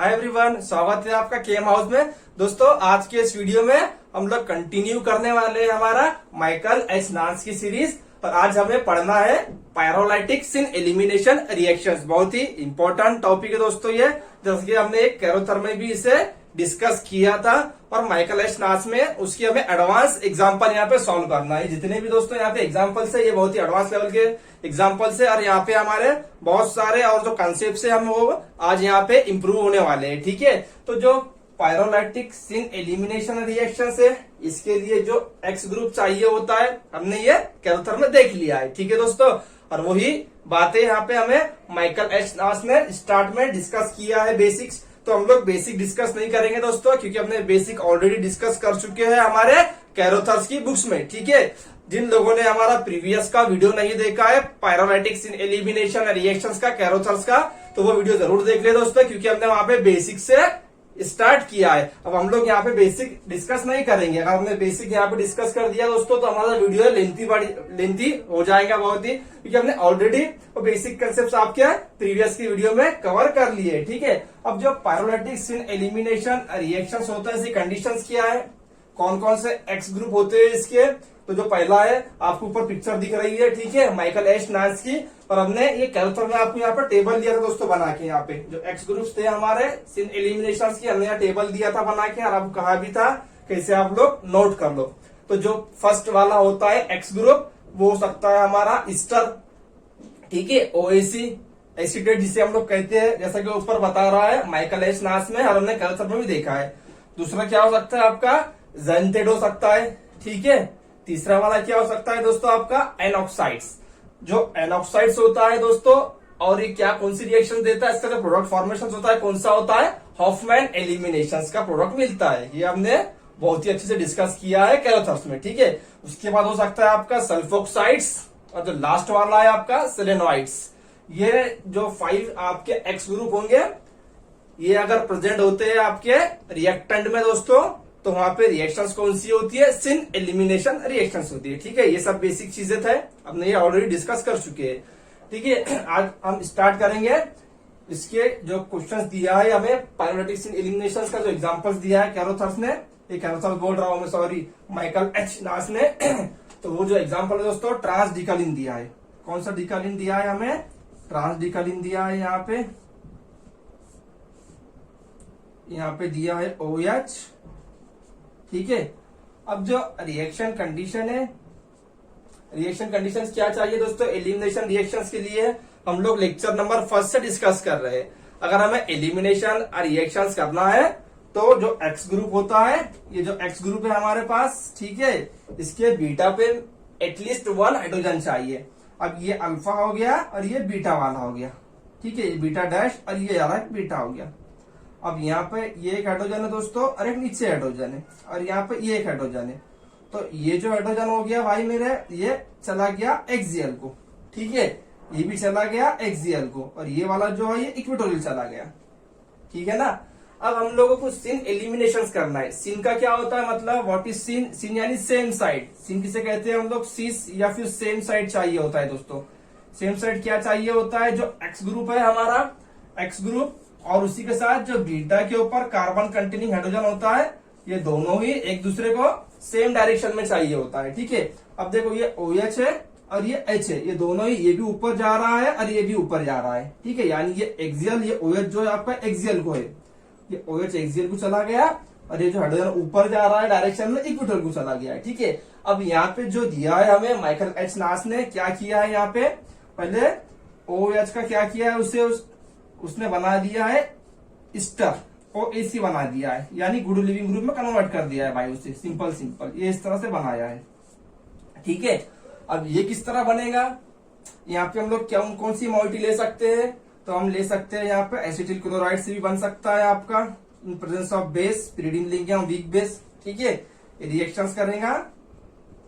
Hi everyone, स्वागत है आपका केएम हाउस में। दोस्तों, आज के इस वीडियो में हम लोग कंटिन्यू करने वाले हैं हमारा माइकल एच नांस की सीरीज। और आज हमें पढ़ना है पायरोलाइटिक्स इन एलिमिनेशन रिएक्शंस। बहुत ही इंपॉर्टेंट टॉपिक है दोस्तों ये, जैसे कि हमने एक कैरोथर में भी इसे डिस्कस किया था और माइकल एच नांस में उसकी हमें एडवांस एग्जांपल यहाँ पे सॉल्व करना है। जितने भी दोस्तों यहाँ पे एग्जांपल्स है, ये बहुत ही एडवांस लेवल के एग्जांपल्स है और यहाँ पे हमारे बहुत सारे और जो कॉन्सेप्ट्स है हम वो आज यहाँ पे इम्प्रूव होने वाले हैं। ठीक है, तो जो पायरोलाइटिक्स इन एलिमिनेशन रिएक्शंस है, इसके लिए जो एक्स ग्रुप चाहिए होता है हमने ये कैरोथर में देख लिया है। ठीक है दोस्तों, और वही बातें यहाँ पे हमें माइकल एच नांस ने स्टार्ट में डिस्कस किया है बेसिक्स। तो हम लोग बेसिक डिस्कस नहीं करेंगे दोस्तों, क्योंकि हमने बेसिक ऑलरेडी डिस्कस कर चुके हैं हमारे कैरोथर्स की बुक्स में। ठीक है, जिन लोगों ने हमारा प्रीवियस का वीडियो नहीं देखा है पायरोलाइटिक्स इन एलिमिनेशन रिएक्शंस का, कैरोथर्स का, तो वो वीडियो जरूर देख ले दोस्तों, क्योंकि हमने वहां पे बेसिक से स्टार्ट किया है। अब हम लोग यहाँ पे बेसिक डिस्कस नहीं करेंगे। अगर हमने बेसिक यहाँ पे डिस्कस कर दिया दोस्तों तो हमारा वीडियो लेंथी हो जाएगा बहुत ही, क्योंकि हमने ऑलरेडी वो बेसिक कंसेप्ट आपके प्रीवियस की वीडियो में कवर कर लिए। ठीक है, अब जो पायरोलाइटिक्स इन एलिमिनेशन रिएक्शंस होता है, इसकी कंडीशंस क्या है, कौन कौन से एक्स ग्रुप होते हैं इसके। तो जो पहला है, आपको ऊपर पिक्चर दिख रही है, ठीक है, माइकल एच नांस की। और हमने ये कैरोथर में आपको यहाँ पर टेबल दिया था दोस्तों बना के, यहाँ पे जो एक्स ग्रुप्स थे हमारे इन एलिमिनेशन की, हमने यहाँ टेबल दिया था बना के और आपको कहा भी था कैसे आप लोग नोट कर लो। तो जो फर्स्ट वाला होता है एक्स ग्रुप, वो हो सकता है हमारा ईस्टर, ठीक है, ओएसी एसीटेट जिसे हम लोग कहते हैं, जैसा कि ऊपर बता रहा है माइकल एच नांस में और हमने कैरोथर में भी देखा है। दूसरा क्या हो सकता है आपका ज़ैंथेट हो सकता है, ठीक है। तीसरा वाला क्या हो सकता है दोस्तों आपका एनॉक्साइड्स। जो एनॉक्साइड्स होता है दोस्तों, और ये क्या कौन सी रिएक्शन देता है, इसका जो प्रोडक्ट फॉर्मेशन होता है कौन सा होता है, हॉफमैन एलिमिनेशन का प्रोडक्ट मिलता है। ये हमने बहुत ही अच्छे से डिस्कस किया है कैरोथर्स में। ठीक है, उसके बाद हो सकता है आपका सल्फोक्साइड्स और जो लास्ट वाला है आपका सेलेनोइड्स। ये जो 5 आपके एक्स ग्रुप होंगे, ये अगर प्रेजेंट होते हैं आपके रिएक्टेंट में दोस्तों, तो वहां पे रिएक्शंस कौन सी होती है, सिन एलिमिनेशन रिएक्शंस होती है। ठीक है, ये सब बेसिक चीजें थे, हमने ये ऑलरेडी डिस्कस कर चुके हैं। ठीक है, आज हम स्टार्ट करेंगे। इसके जो क्वेश्चंस दिया है हमें पायरोलाइटिक्स इन एलिमिनेशन का, जो एग्जांपल्स दिया है कैरोथर्स ने, ये कैरोथर्स बोल रहा हूं मैं, सॉरी, माइकल एच नांस ने। तो वो जो एग्जाम्पल है दोस्तों, ट्रांसडिकालिन दिया है। कौन सा डिकालिन दिया है हमें, ट्रांसडिकालिन दिया है। यहाँ पे दिया है OH। ठीक है, अब जो रिएक्शन कंडीशन है, रिएक्शन कंडीशंस क्या चाहिए दोस्तों एलिमिनेशन रिएक्शंस के लिए, हम लोग लेक्चर नंबर 1 से डिस्कस कर रहे हैं। अगर हमें एलिमिनेशन रिएक्शंस करना है तो जो एक्स ग्रुप होता है, ये जो एक्स ग्रुप है हमारे पास, ठीक है, इसके बीटा पे एटलीस्ट 1 हाइड्रोजन चाहिए। अब ये अल्फा हो गया और ये बीटा वाला हो गया, ठीक है, ये बीटा डैश और ये आ रहा है बीटा हो गया। अब यहाँ पे ये एक हाइड्रोजन है दोस्तों और एक नीचे हाइड्रोजन है, और यहाँ पे ये एक हाइड्रोजन है। तो ये जो हाइड्रोजन हो गया भाई मेरे, ये चला गया एक्सियल को, ठीक है, ये भी चला गया एक्सियल को, और ये वाला जो है ये इक्वेटोरियल चला गया। ठीक है ना। अब हम लोगों को सिन एलिमिनेशन करना है। सिन का क्या होता है, मतलब व्हाट इज सिन, सिन यानी सेम साइड। सिन किसे कहते हैं हम लोग, सिस या फिर सेम साइड चाहिए होता है दोस्तों। सेम साइड क्या चाहिए होता है, जो एक्स ग्रुप है हमारा, एक्स ग्रुप और उसी के साथ जो बीटा के ऊपर कार्बन कंटेनिंग हाइड्रोजन होता है, ये दोनों ही एक दूसरे को सेम डायरेक्शन में चाहिए होता है। ठीक है, अब देखो ये OH है और ये H है, ये दोनों ही, ये भी ऊपर जा रहा है और ये भी ऊपर जा रहा है। ठीक है, यानी ये एक्सियल, ये OH जो है आपका एक्सियल को है, ये OH एक्सियल को चला गया, और ये जो हाइड्रोजन ऊपर जा रहा है डायरेक्शन में इक्वेटर को चला गया है। ठीक है, अब यहाँ पे जो दिया है हमें माइकल एच नांस ने क्या किया है, यहाँ पे पहले OH का क्या किया है, उसने बना दिया है ईस्टर, OAC बना दिया है, यानी गुड लिविंग ग्रुप में कन्वर्ट कर दिया है भाई उसे, सिंपल ये इस तरह से बनाया है। ठीक है, अब ये किस तरह बनेगा, यहाँ पे हम लोग क्या कौन सी मॉइटी ले सकते हैं, तो हम ले सकते हैं यहाँ पे एसिटिल क्लोराइड से भी बन सकता है आपका, इन प्रेजेंस ऑफ बेस, पिरिडीन लेंगे हम वीक बेस। ठीक है, रिएक्शंस करेगा,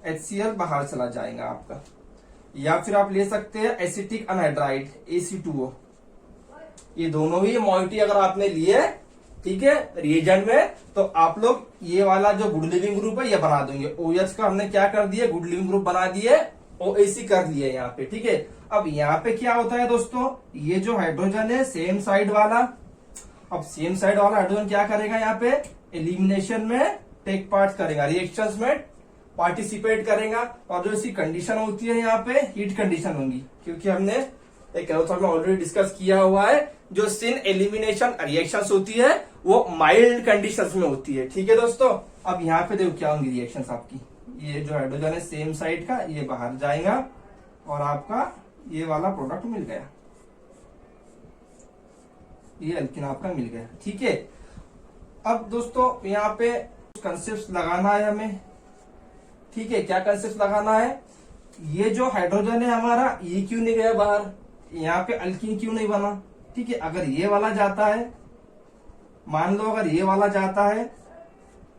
HCl बाहर चला जाएगा आपका। या फिर आप ले सकते हैं एसिटिक अनहाइड्राइड AC2O। ये दोनों ही मॉइटी अगर आपने लिए, ठीक है, रिएजेंट में, तो आप लोग ये वाला जो गुड लिविंग ग्रुप है ये बना देंगे। OH का हमने क्या कर दिया, गुड लिविंग ग्रुप बना दिए, OAC कर दिए यहाँ पे। ठीक है, अब यहाँ पे क्या होता है दोस्तों, ये जो हाइड्रोजन है सेम साइड वाला, अब सेम साइड वाला हाइड्रोजन क्या करेगा, यहाँ पे एलिमिनेशन में टेक पार्ट करेगा, रिएक्शंस में पार्टिसिपेट करेगा। और जो इसकी कंडीशन होती है यहाँ पे हीट कंडीशन होंगी, क्योंकि हमने एक कैथोड में ऑलरेडी डिस्कस किया हुआ है, जो सिन एलिमिनेशन रिएक्शंस होती है वो माइल्ड कंडीशंस में होती है। ठीक है दोस्तों, अब यहाँ पे देखो क्या होंगी रिएक्शंस आपकी। ये जो हाइड्रोजन है सेम साइड का, ये बाहर जाएगा और आपका ये वाला प्रोडक्ट मिल गया, ये अल्किन आपका मिल गया। ठीक है, अब दोस्तों यहाँ पे कंसेप्ट लगाना है हमें। ठीक है, क्या कंसेप्ट लगाना है, ये जो हाइड्रोजन है हमारा ये क्यों नहीं गया बाहर, यहाँ पे अल्किन क्यों नहीं बना। ठीक है, अगर ये वाला जाता है, मान लो अगर ये वाला जाता है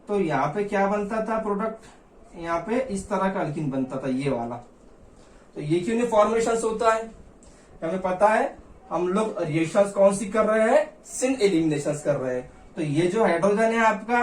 तो यहाँ पे क्या बनता था प्रोडक्ट, यहाँ पे इस तरह का अल्किन बनता था ये वाला। तो ये क्यों नहीं फॉर्मेशन होता है, हमें पता है हम लोग रिएक्शंस कौन सी कर रहे हैं, सिन एलिमिनेशन कर रहे हैं। तो ये जो हाइड्रोजन है आपका,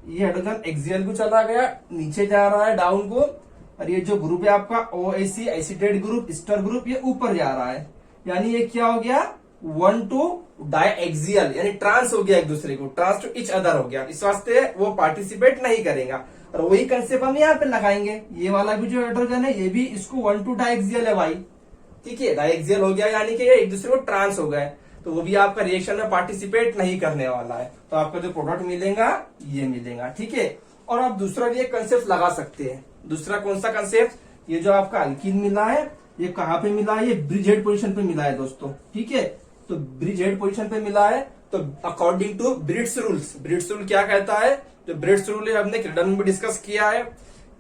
ये हाइड्रोजन एक्सियल को चला गया, नीचे जा रहा है डाउन को, और ये जो ग्रुप है आपका OAC acetate group, ester group, ये ऊपर जा रहा है। यानी ये क्या हो गया, 1 to डायएक्सियल, यानी ट्रांस हो गया एक दूसरे को, ट्रांस टू इच अदर हो गया। इस वास्ते वो पार्टिसिपेट नहीं करेगा। और वही कंसेप्ट हम यहाँ पे लगाएंगे, ये वाला भी जो हाइड्रोजन है ये भी इसको 1 to डायएक्सियल है भाई। ठीक है, डायएक्सियल हो गया यानी कि ये एक दूसरे को ट्रांस हो गए, तो वो भी आपका रिएक्शन में पार्टिसिपेट नहीं करने वाला है। तो आपका जो प्रोडक्ट मिलेगा ये मिलेगा। ठीक है, और आप दूसरा भी एक कंसेप्ट लगा सकते हैं। दूसरा कौन सा कंसेप्ट, ये जो आपका अल्कीन मिला है ये कहाँ पे मिला है, ये ब्रिज हेड पोजिशन पे मिला है दोस्तों। ठीक है, तो ब्रिज हेड पोजिशन पे मिला है, तो according to Bredt's rules, Bredt's rule क्या कहता है, जो ब्रिट्स रूल है हमने क्रिडन में भी डिस्कस किया है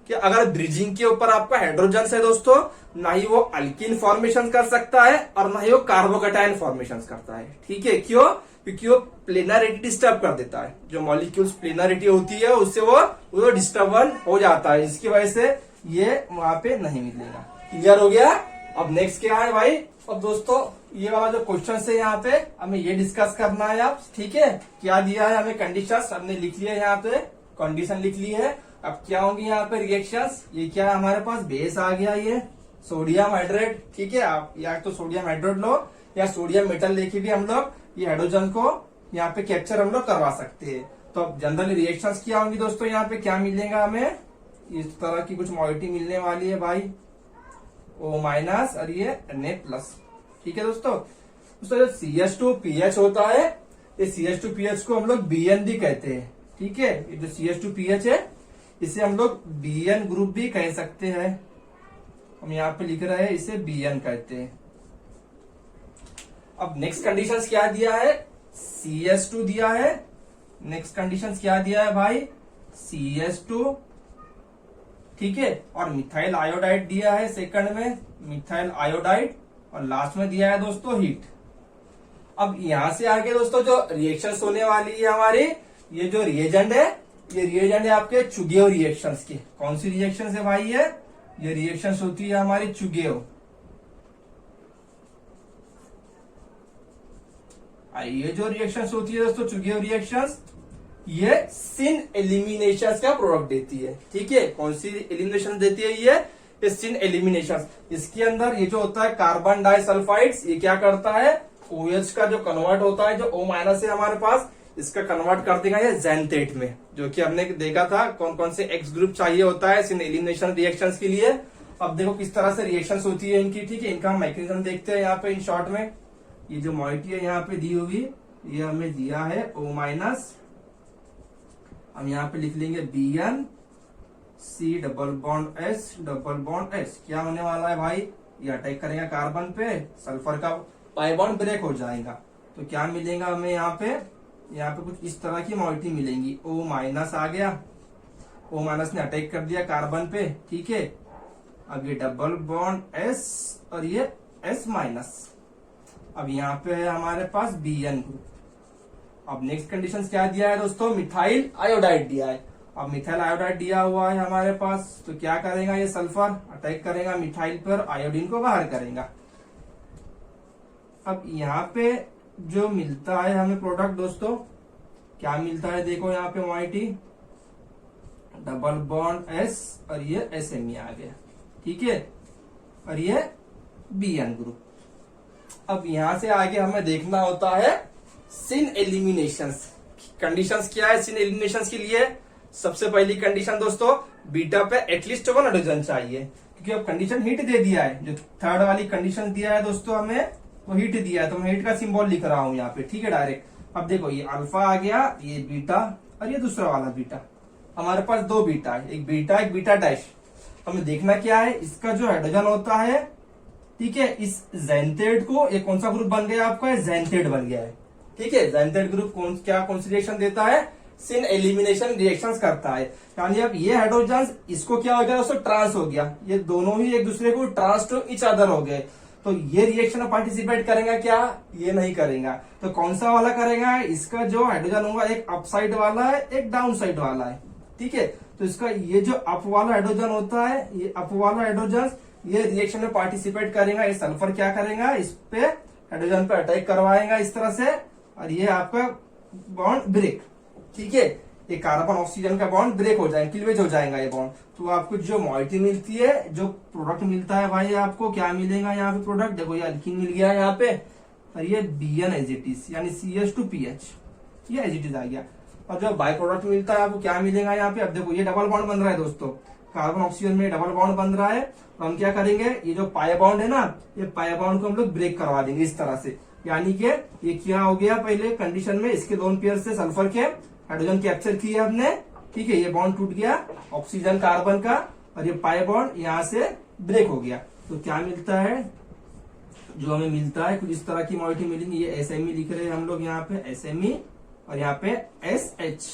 कि अगर ब्रिजिंग के ऊपर आपका हाइड्रोजन है दोस्तों, ना ही वो अल्कीन फॉर्मेशन कर सकता है और ना ही वो कार्बोकेटायन फॉर्मेशन करता है। ठीक है, क्यों, क्योंकि वो प्लेनरिटी डिस्टर्ब कर देता है, जो मॉलिक्यूल्स प्लेनरिटी होती है उससे वो डिस्टर्बन हो जाता है, इसकी वजह से ये वहां पे नहीं मिलेगा। क्लियर हो गया। अब नेक्स्ट क्या है भाई, अब दोस्तों ये वाला जो क्वेश्चन है यहाँ पे हमें ये डिस्कस करना है आप। ठीक है, क्या दिया है हमें, कंडीशंस हमने लिख लिया है, यहाँ पे कंडीशन लिख ली है। अब क्या होंगी यहाँ पे रिएक्शंस, ये क्या है हमारे पास बेस आ गया, ये सोडियम हाइड्रेट। ठीक है, आप या तो सोडियम हाइड्रेट लो या सोडियम मेटल लेके भी हम लोग ये हाइड्रोजन को यहाँ पे कैप्चर हम लोग करवा सकते हैं। तो अब जनरली रिएक्शंस क्या होंगी दोस्तों, यहाँ पे क्या मिलेगा हमें, इस तरह की कुछ मॉलिटी मिलने वाली है भाई, O- और ये Na+। ठीक है दोस्तों, जो CH2PH होता है, ये CH2PH को हम लोग BN भी कहते हैं। ठीक है, ये जो CH2PH है इसे हम लोग BN ग्रुप भी कह सकते हैं, हम यहाँ पे लिख रहे हैं इसे BN कहते हैं। अब नेक्स्ट कंडीशंस क्या दिया है, CH2 दिया है, नेक्स्ट कंडीशंस क्या दिया है भाई, CH2। ठीक है, और मिथाइल आयोडाइड दिया है सेकंड में, मिथाइल आयोडाइड, और लास्ट में दिया है दोस्तों हीट। अब यहां से आगे दोस्तों जो रिएक्शंस होने वाली है हमारी, ये जो रिएजेंट है, ये रिएजेंट है आपके चुगेव रिएक्शंस के। कौन सी रिएक्शंस है भाई, ये रिएक्शंस होती है हमारी चुगेव। ये जो रिएक्शंस होती है दोस्तों चुगेव रिएक्शंस, ये सिन एलिमिनेशन का प्रोडक्ट देती है। ठीक है, कौन सी एलिमिनेशन देती है, ये सिन एलिमिनेशन। इसके अंदर ये जो होता है कार्बन डाइसल्फाइड्स, ये क्या करता है, OH का जो कन्वर्ट होता है, जो O- है हमारे पास, इसका कन्वर्ट कर देगा ये ज़ैंथेट में, जो कि हमने देखा था कौन कौन से X ग्रुप चाहिए होता है सिन एलिमिनेशन रिएक्शंस के लिए। अब देखो किस तरह से रिएक्शंस होती है इनकी। ठीक है, इनका हम मैकेनिज्म देखते हैं यहाँ पे इन शॉर्ट में। ये जो मॉइटी है यहाँ पे दी हुई, ये हमें दिया है O-, हम यहाँ पे लिख लेंगे BN C double bond S। क्या होने वाला है भाई, ये अटैक करेगा कार्बन पे, सल्फर का पाई बॉन्ड ब्रेक हो जाएगा। तो क्या मिलेगा हमें यहाँ पे कुछ इस तरह की मॉलिटी मिलेंगी। O- आ गया, O- ने अटैक कर दिया कार्बन पे। ठीक है, अब ये डबल बॉन्ड S और ये S-। अब यहाँ पे है हमारे पास BN ग्रुप। अब नेक्स्ट कंडीशन क्या दिया है दोस्तों, मिथाइल आयोडाइड दिया है। अब मिथाइल आयोडाइड दिया हुआ है हमारे पास, तो क्या करेगा ये सल्फर अटैक करेगा मिथाइल पर, आयोडीन को बाहर करेगा। अब यहाँ पे जो मिलता है हमें प्रोडक्ट दोस्तों, क्या मिलता है, देखो यहाँ पे मॉइटी डबल बॉन्ड S और ये SMe आ गया। ठीक है, और ये BN ग्रुप। अब यहां से आगे हमें देखना होता है सिन एलिमिनेशन। कंडीशंस क्या है सिन एलिमिनेशन के लिए? सबसे पहली कंडीशन दोस्तों, बीटा पे एटलीस्ट 1 हाइड्रोजन चाहिए, क्योंकि अब कंडीशन हीट दे दिया है। जो थर्ड वाली कंडीशन दिया है दोस्तों हमें, वो हीट दिया है, तो मैं हीट का सिंबल लिख रहा हूं यहाँ पे, ठीक है डायरेक्ट। अब देखो ये अल्फा आ गया, ये बीटा और ये दूसरा वाला बीटा। हमारे पास 2 बीटा है, एक बीटा डैश। हमें देखना क्या है, इसका जो हाइड्रोजन होता है, ठीक है, इस ज़ैंथेट को, ये कौन सा ग्रुप बन गया आपका? ज़ैंथेट बन गया है, ठीक है। ज़ैंथेट ग्रुप क्या कौन सी रिएक्शन देता है? सिन एलिमिनेशन रिएक्शंस करता है। यानी अब ये हाइड्रोजन इसको क्या हो गया दोस्तों? ट्रांस हो गया। ये दोनों ही एक दूसरे को ट्रांस टू ईच अदर हो गए, तो ये रिएक्शन में पार्टिसिपेट करेगा क्या? ये नहीं करेगा। तो कौन सा वाला करेगा? इसका जो हाइड्रोजन होगा, एक अप साइड वाला है, एक डाउन साइड वाला है, ठीक है। तो इसका ये जो अप वाला हाइड्रोजन होता है, ये अप वाला हाइड्रोजन ये रिएक्शन में पार्टिसिपेट करेगा। ये सल्फर क्या करेगा? इस पे हाइड्रोजन पे अटैक करवाएगा इस तरह से, और ये आपका बॉन्ड ब्रेक, ठीक है। ये कार्बन ऑक्सीजन का बॉन्ड ब्रेक हो जाएगा, क्लीवेज हो जाएगा ये बॉन्ड। तो आपको जो मॉइटी मिलती है, जो प्रोडक्ट मिलता है भाई, आपको क्या मिलेगा यहाँ पे प्रोडक्ट? देखो ये अल्कीन मिल गया यहाँ पे, और ये Bn एज इट इज, यानी CH2PH, ये एज इट इज आ गया। और जो बाय प्रोडक्ट मिलता है आपको क्या मिलेगा यहाँ पे? अब देखो ये डबल बॉन्ड बन रहा है दोस्तों, कार्बन ऑक्सीजन में डबल बॉन्ड बन रहा है। तो हम क्या करेंगे, ये जो पाई बॉन्ड है ना, ये पाई बॉन्ड को हम लोग ब्रेक करवा देंगे इस तरह से। यानी कि ये क्या हो गया, पहले कंडीशन में इसके लोन पेयर से सल्फर के हाइड्रोजन कैप्चर किया हमने, ठीक है। ये बॉन्ड टूट गया ऑक्सीजन कार्बन का, और ये पाई बॉन्ड यहाँ से ब्रेक हो गया। तो क्या मिलता है, जो हमें मिलता है कुछ इस तरह की मॉलिक्यूल मिलेंगी। ये SME लिख रहे हैं हम लोग यहाँ पे, SME, और यहाँ पे SH,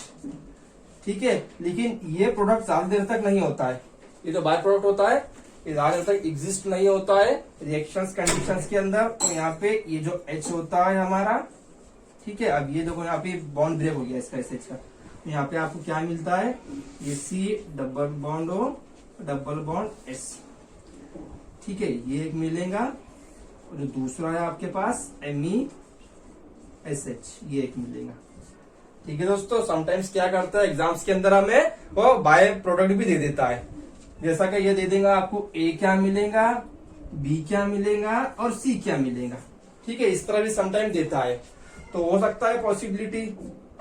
ठीक है। लेकिन ये प्रोडक्ट ज्यादा देर तक नहीं होता है, ये जो बाय प्रोडक्ट होता है ये ज्यादा देर तक एग्जिस्ट नहीं होता है रिएक्शंस कंडीशंस के अंदर। तो यहाँ पे ये जो H होता है हमारा, ठीक है। अब ये देखो यहाँ पे बॉन्ड ब्रेक हो गया इसका SH का, तो यहाँ पे आपको क्या मिलता है, ये C double bond O double bond S, ठीक है, ये एक मिलेगा। और जो दूसरा है आपके पास MESH, ये एक मिलेगा, ठीक है दोस्तों। समटाइम्स क्या करता है एग्जाम्स के अंदर हमें वो बाय प्रोडक्ट भी दे देता है, जैसा कि ये दे देगा आपको A क्या मिलेगा, B क्या मिलेगा और C क्या मिलेगा, ठीक है। इस तरह भी समटाइम देता है। तो हो सकता है पॉसिबिलिटी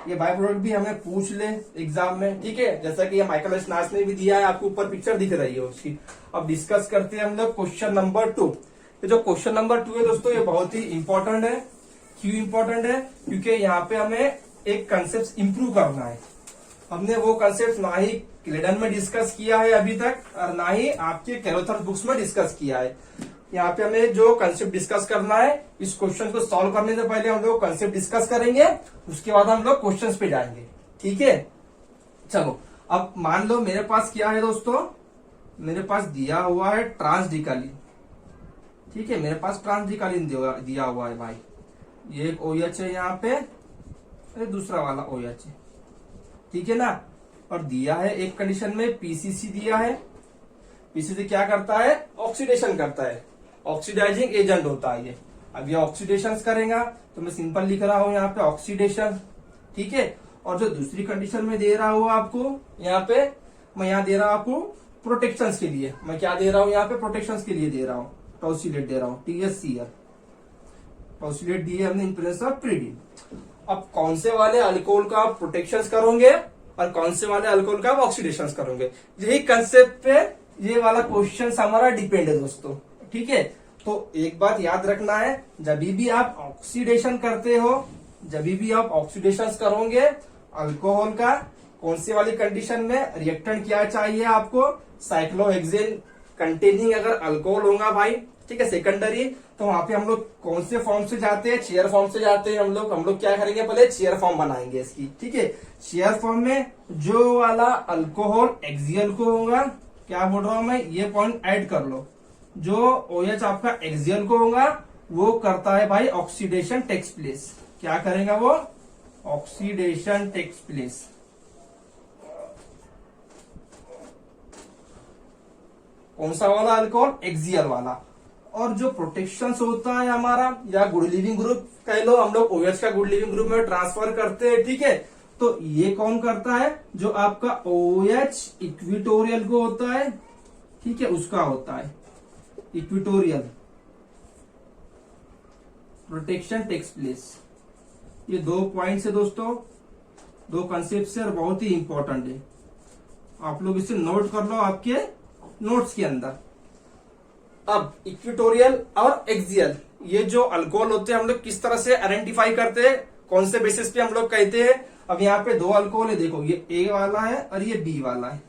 ये बाय प्रोडक्ट भी हमें पूछ ले एग्जाम में, ठीक है। जैसा कि ये माइकल एस्नास ने भी दिया है, आपको ऊपर पिक्चर दिख रही है उसकी। अब डिस्कस करते हैं हम लोग क्वेश्चन नंबर 2। ये जो क्वेश्चन नंबर 2 है दोस्तों, ये बहुत ही इंपॉर्टेंट है। क्यों इंपॉर्टेंट है? क्योंकि यहाँ पे हमें एक कंसेप्ट इंप्रूव करना है। हमने वो कंसेप्ट ना ही क्लेडन में डिस्कस किया है अभी तक, और ना ही आपके कैरोथर बुक्स में डिस्कस किया है। यहाँ पे हमें जो कंसेप्ट डिस्कस करना है, इस क्वेश्चन को सॉल्व करने से पहले हम लोग कंसेप्ट डिस्कस करेंगे, उसके बाद हम लोग क्वेश्चंस पे जाएंगे, ठीक है। चलो अब मान लो मेरे पास क्या है दोस्तों, मेरे पास दिया हुआ है ट्रांसडिकालिन, ठीक है। मेरे पास ट्रांसडिकालिन दिया हुआ है भाई, ये एक OH है यहाँ पे, अरे दूसरा वाला OH है, ठीक है ना। और दिया है एक कंडीशन में PCC दिया है। PCC क्या करता है? ऑक्सीडेशन करता है, ऑक्सीडाइजिंग एजेंट होता है ये। अब ये ऑक्सीडेशन करेगा, तो मैं सिंपल लिख रहा हूं यहाँ पे ऑक्सीडेशन, ठीक है। और जो दूसरी कंडीशन में दे रहा हूं आपको यहाँ पे, मैं यहाँ दे रहा हूं आपको प्रोटेक्शन के लिए। मैं क्या दे रहा हूं यहाँ पे? प्रोटेक्शन के लिए दे रहा हूँ, टॉसिलेट दे रहा हूँ, TSCl टॉसिलेट दिए हमने इन प्रेजेंस ऑफ प्रीडिन। अब कौन से वाले अल्कोहल का आप प्रोटेक्शन करोगे और कौन से वाले अल्कोहल का आप ऑक्सीडेशन करोगे, यही कंसेप्ट पे ये वाला क्वेश्चन हमारा डिपेंड है दोस्तों, ठीक है। तो एक बात याद रखना है, जब भी आप ऑक्सीडेशन करते हो, जब भी आप ऑक्सीडेशन करोगे अल्कोहल का, कौन सी वाली कंडीशन में रिएक्टेंट क्या चाहिए आपको? साइक्लोहेक्सेन कंटेनिंग अगर अल्कोहल होगा भाई, ठीक है, सेकेंडरी, तो वहां पे हम लोग कौन से फॉर्म से जाते हैं? चेयर फॉर्म से जाते हैं हम लोग क्या करेंगे? पहले चेयर फॉर्म बनाएंगे इसकी, ठीक है। चेयर फॉर्म में जो वाला अल्कोहल एक्सियल को होगा, क्या बोल रहा हूं मैं, ये पॉइंट ऐड कर लो, जो OH आपका एक्सियल को होगा वो करता है भाई ऑक्सीडेशन टेक्स प्लेस। क्या करेगा वो? Oxidation takes place. कौन सा वाला अल्कोहल? एक्सियल वाला। और जो प्रोटेक्शन होता है हमारा, या गुड लिविंग ग्रुप कह लो, हम लोग OH का गुड लिविंग ग्रुप में ट्रांसफर करते हैं, ठीक है। तो ये कौन करता है? जो आपका OH इक्विटोरियल को होता है, ठीक है, उसका होता है इक्विटोरियल प्रोटेक्शन टेक्स प्लेस, ये 2 पॉइंट्स है दोस्तों, 2 कंसेप्ट है और बहुत ही इंपॉर्टेंट है। आप लोग इसे नोट कर लो आपके नोट्स के अंदर। अब इक्वेटोरियल और एक्सियल, ये जो अल्कोहल होते हैं हम लोग किस तरह से आइडेंटिफाई करते हैं, कौन से बेसिस पे हम लोग कहते हैं। अब यहाँ पे 2 अल्कोहल है, देखो ये ए वाला है और ये बी वाला है।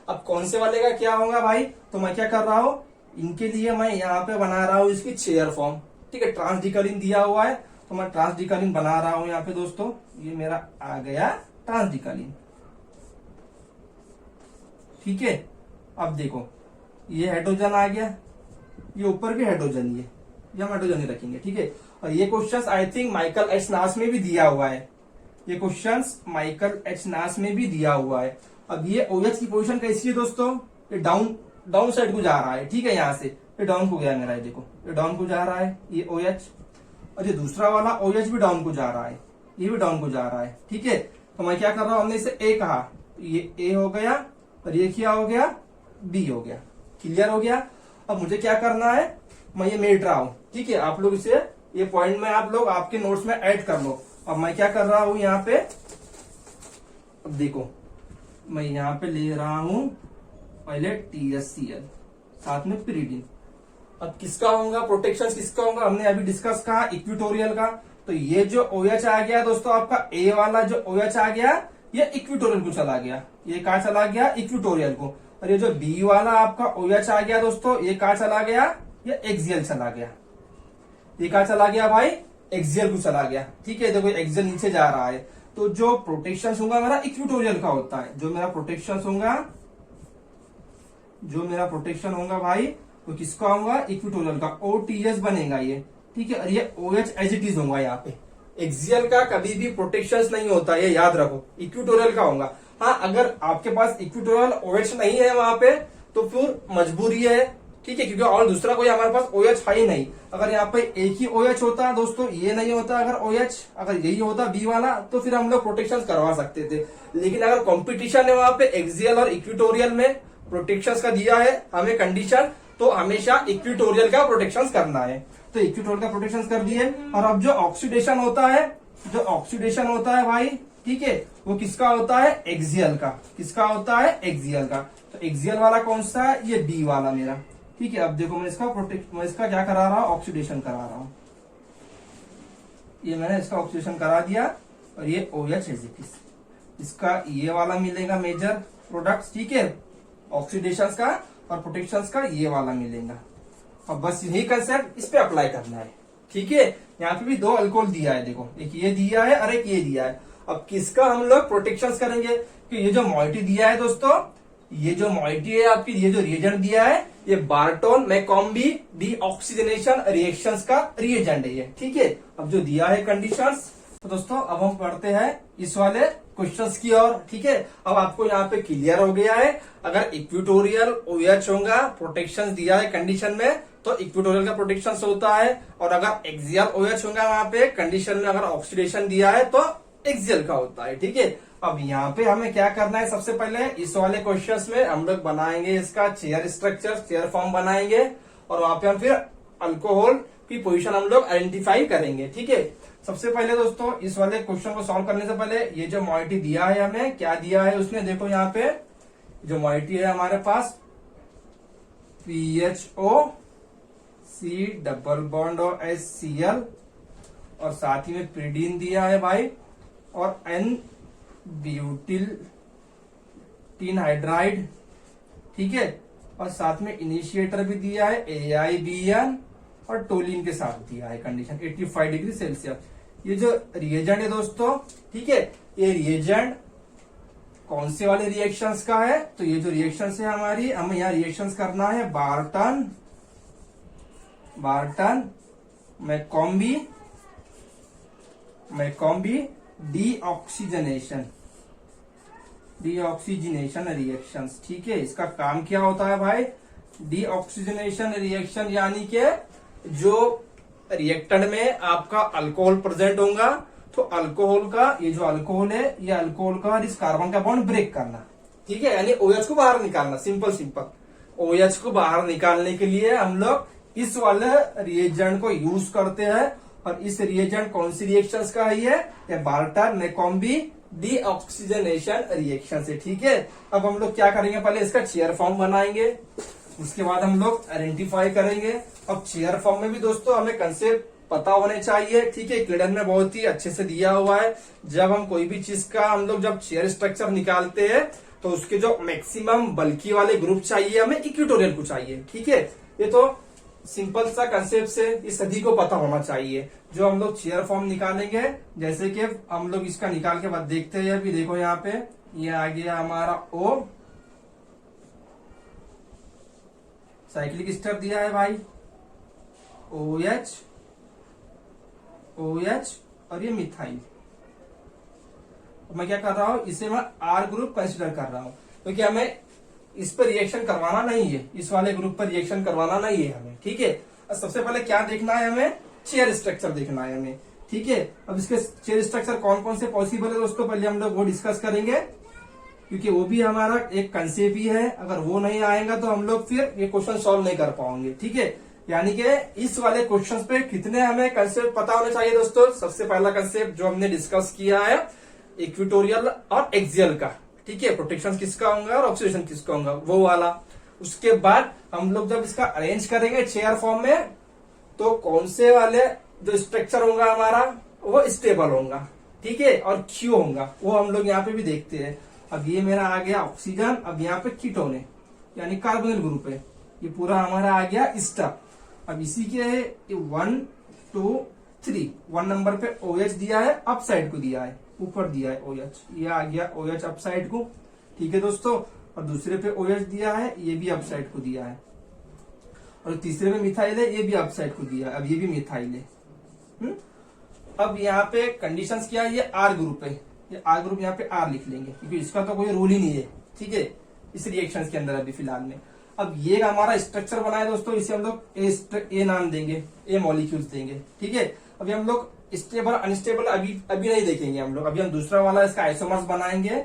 अब कौन से वाले का क्या होगा भाई, तो मैं क्या कर रहा हूं, इनके लिए मैं यहाँ पे बना रहा हूं इसकी चेयर फॉर्म। ठीक है, ट्रांसडिकलिन दिया हुआ है तो मैं ट्रांसडिकलिन बना रहा हूं यहाँ पे दोस्तों। ये मेरा आ गया ट्रांसडिकलिन। ठीक है, अब देखो ये हाइड्रोजन आ गया, ये ऊपर भी हाइड्रोजन, ये हम हाइड्रोजन ही रखेंगे। ठीक है, और ये questions I think Michael H नास में भी दिया हुआ है, ये क्वेश्चंस माइकल एच नास में भी दिया हुआ है। अब ये OH की पोजीशन कैसी है दोस्तों, ये डाउन साइड को जा रहा है। ठीक है, यहाँ से ये डाउन को गया मेरा, ये देखो ये डाउन को जा रहा है ये OH, और ये दूसरा वाला OH भी डाउन को जा रहा है, ये भी डाउन को जा रहा है। ठीक है, तो मैं क्या कर रहा हूं, हमने इसे A कहा, ये A हो गया और ये क्या हो गया, B हो गया। क्लियर हो गया। अब मुझे क्या करना है, मैं ये मेट रहा हूं। ठीक है, आप लोग इसे ये पॉइंट में आप लोग आपके नोट्स में ऐड कर लो। अब मैं क्या कर रहा हूं यहाँ पे, अब देखो मैं यहाँ पे ले रहा हूं पहले THCl साथ में pyridine। अब किसका होगा प्रोटेक्शन, किसका होगा, हमने अभी डिस्कस कहा इक्वेटोरियल का। तो ये जो OH आ गया दोस्तों आपका A वाला जो OH आ गया, ये इक्वेटोरियल को चला गया, ये कहा चला गया इक्वेटोरियल को। और ये जो B वाला आपका OH आ गया दोस्तों, ये कहा चला गया, ये एक्सियल चला गया। ये कहा चला गया भाई, एक्सियल को चला गया। ठीक है, देखो एक्सियल नीचे जा रहा है, तो जो प्रोटेक्शन होगा मेरा इक्वेटोरियल का होता है। जो मेरा प्रोटेक्शन होगा भाई, तो किसका होगा, इक्वेटोरियल का। OTS बनेगा ये। ठीक है, और ये OH एज इट इज होगा। यहाँ पे एक्सियल का कभी भी प्रोटेक्शन नहीं होता, ये याद रखो, इक्वेटोरियल का होगा। हाँ, अगर आपके पास इक्वेटोरियल OH नहीं है वहां पे तो फिर मजबूरी है। ठीक है, क्योंकि और दूसरा कोई हमारे पास OH है ही नहीं। अगर यहाँ पे एक ही OH होता है दोस्तों, ये नहीं होता अगर OH, अगर यही होता B वाला, तो फिर हम लोग प्रोटेक्शन करवा सकते थे। लेकिन अगर कंपटीशन है वहां पे एक्सियल और इक्वेटोरियल में प्रोटेक्शन का दिया है हमें कंडीशन, तो हमेशा इक्वेटोरियल का प्रोटेक्शन करना है। तो इक्वेटोरियल का प्रोटेक्शन कर दिए। और अब जो ऑक्सीडेशन होता है भाई, ठीक है, वो किसका होता है, एक्सियल का। किसका होता है, एक्सियल का। तो एक्सियल वाला कौन सा है, ये B वाला मेरा। ठीक है, अब देखो मैं इसका क्या करा रहा हूं, ऑक्सीडेशन करा रहा हूं। ये मैंने इसका ऑक्सीडेशन करा दिया और ये OH है, इसका ये वाला मिलेगा मेजर प्रोडक्ट्स। ठीक है, ऑक्सीडेशन का और प्रोटेक्शन का ये वाला मिलेगा। अब बस यही कंसेप्ट इस पे अप्लाई करना है। ठीक है, यहाँ पे भी 2 अल्कोहल दिया है, देखो एक ये दिया है और एक ये दिया है। अब किसका हम लोग प्रोटेक्शन करेंगे, कि ये जो मॉइटी दिया है दोस्तों, ये जो मॉइटी है आपकी, ये जो रिएजेंट दिया है, ये बार्टोन मैकॉम्बी डीऑक्सीजनेशन रिएक्शंस का रिएजेंट है ये। ठीक है, अब जो दिया है कंडीशंस, तो दोस्तों अब हम पढ़ते हैं इस वाले क्वेश्चंस की ओर। ठीक है, अब आपको यहाँ पे क्लियर हो गया है, अगर इक्वेटोरियल OH होगा, प्रोटेक्शन दिया है कंडीशन में, तो इक्वेटोरियल का प्रोटेक्शन होता है। और अगर एक्सियल OH होगा वहां पे कंडीशन में, अगर ऑक्सीडेशन दिया है तो एक्सियल का होता है। ठीक है, अब यहाँ पे हमें क्या करना है, सबसे पहले इस वाले क्वेश्चंस में हम लोग बनाएंगे इसका चेयर स्ट्रक्चर, चेयर फॉर्म बनाएंगे, और वहां पे हम फिर अल्कोहल की पोजीशन हम लोग आइडेंटिफाई करेंगे। ठीक है, सबसे पहले दोस्तों इस वाले क्वेश्चन को सॉल्व करने से पहले ये जो मॉइटी दिया है हमें, क्या दिया है उसने, देखो यहाँ पे जो मॉइटी है हमारे पास PHO C डबल बॉन्ड और HCl, और साथ ही में pyridine दिया है भाई, और N ब्यूटिल हाइड्राइड। ठीक है, और साथ में इनिशिएटर भी दिया है AIBN, और टोलिन के साथ दिया है कंडीशन 85 डिग्री सेल्सियस। ये जो रिएजेंट है दोस्तों, ठीक है, ये रिएजेंट कौन से वाले रिएक्शंस का है, तो ये जो रिएक्शंस है हमारी, हमें यहाँ रिएक्शंस करना है बार्टन मैकॉम्बी डीऑक्सीजनेशन रिएक्शंस। ठीक है, इसका काम क्या होता है भाई, डीऑक्सीजनेशन रिएक्शन, यानी कि जो रिएक्टेंट में आपका अल्कोहल प्रेजेंट होगा, तो अल्कोहल का ये जो अल्कोहल है, ये अल्कोहल का इस कार्बन का बॉन्ड ब्रेक करना। ठीक है, यानी OH को बाहर निकालना, सिंपल OH को बाहर निकालने के लिए हम लोग इस वाले रिएजेंट को यूज करते हैं। और इस रिएजेंट कौन सी रिएक्शंस का है ये बाल्टर-नैकोम्बी डीऑक्सीजनेशन रिएक्शन से। ठीक है, अब हम लोग क्या करेंगे, पहले इसका चेयर फॉर्म बनाएंगे, उसके बाद हम लोग आइडेंटिफाई करेंगे। अब चेयर फॉर्म में भी दोस्तों हमें कंसेप्ट पता होने चाहिए। ठीक है, क्लिडन में बहुत ही अच्छे से दिया हुआ है। जब हम कोई भी चीज का हम लोग जब चेयर स्ट्रक्चर निकालते हैं तो उसके जो मैक्सिमम बल्की वाले ग्रुप चाहिए हमें इक्विटोरियल को चाहिए। ठीक है, ये तो सिंपल सा कंसेप्ट से ये सभी को पता होना चाहिए। जो हम लोग चेयर फॉर्म निकालेंगे, जैसे कि हम लोग इसका निकाल के बाद देखते हैं। अभी देखो यहाँ पे ये आ गया हमारा O, साइक्लिक स्टेप दिया है भाई, OH OH और ये मिथाइल। मैं क्या कर रहा हूं, इसे मैं R ग्रुप कंसिडर कर रहा हूं क्योंकि हमें इस पर रिएक्शन करवाना नहीं है, इस वाले ग्रुप पर रिएक्शन करवाना नहीं है हमें। ठीक है, अब सबसे पहले क्या देखना है हमें, चेयर स्ट्रक्चर देखना है हमें। ठीक है, अब इसके चेयर स्ट्रक्चर कौन कौन से पॉसिबल है दोस्तों, पहले हम लोग वो डिस्कस करेंगे क्योंकि वो भी हमारा एक कंसेप्ट ही है। अगर वो नहीं आएगा तो हम लोग फिर ये क्वेश्चन सॉल्व नहीं कर पाएंगे। ठीक है, यानी कि इस वाले क्वेश्चंस पे कितने हमें कंसेप्ट पता होने चाहिए दोस्तों। सबसे पहला कंसेप्ट जो हमने डिस्कस किया है इक्विटोरियल और एक्सियल का। ठीक है, प्रोटेक्शन किसका होगा और ऑक्सीडेशन किसका होगा, वो वाला। उसके बाद हम लोग जब इसका अरेंज करेंगे चेयर फॉर्म में तो कौन से वाले जो स्ट्रक्चर होगा हमारा वो स्टेबल होगा। ठीक है, और क्यों होगा वो हम लोग यहाँ पे भी देखते हैं। अब ये मेरा आ गया ऑक्सीजन, अब यहाँ पे कीटोन है यानी कार्बोनिल ग्रुप है, ये पूरा हमारा आ गया स्टफ। अब इसी के 1 2 3 1 नंबर पे OH दिया है, अप साइड को दिया है, ऊपर दिया है OH, ये आ गया OH अप साइड को। ठीक है दोस्तों, और दूसरे पे OH दिया है, ये भी अप साइड को दिया है, और तीसरे में मिथाइल है, ये भी अप साइड को दिया है, अब ये भी मिथाइल है। अब यहाँ पे कंडीशंस क्या है, ये R ग्रुप है, ये R ग्रुप यहाँ पे R लिख लेंगे क्योंकि इसका तो कोई रूल ही नहीं है। ठीक है, इस रिएक्शन के अंदर अभी फिलहाल में। अब ये हमारा स्ट्रक्चर बना है दोस्तों, इसे हम लोग ए नाम देंगे, ए मॉलिक्यूल्स देंगे। ठीक है, अभी हम लोग स्टेबल अनस्टेबल अभी नहीं देखेंगे हम लोग, अभी हम दूसरा वाला इसका आइसोमर्स बनाएंगे।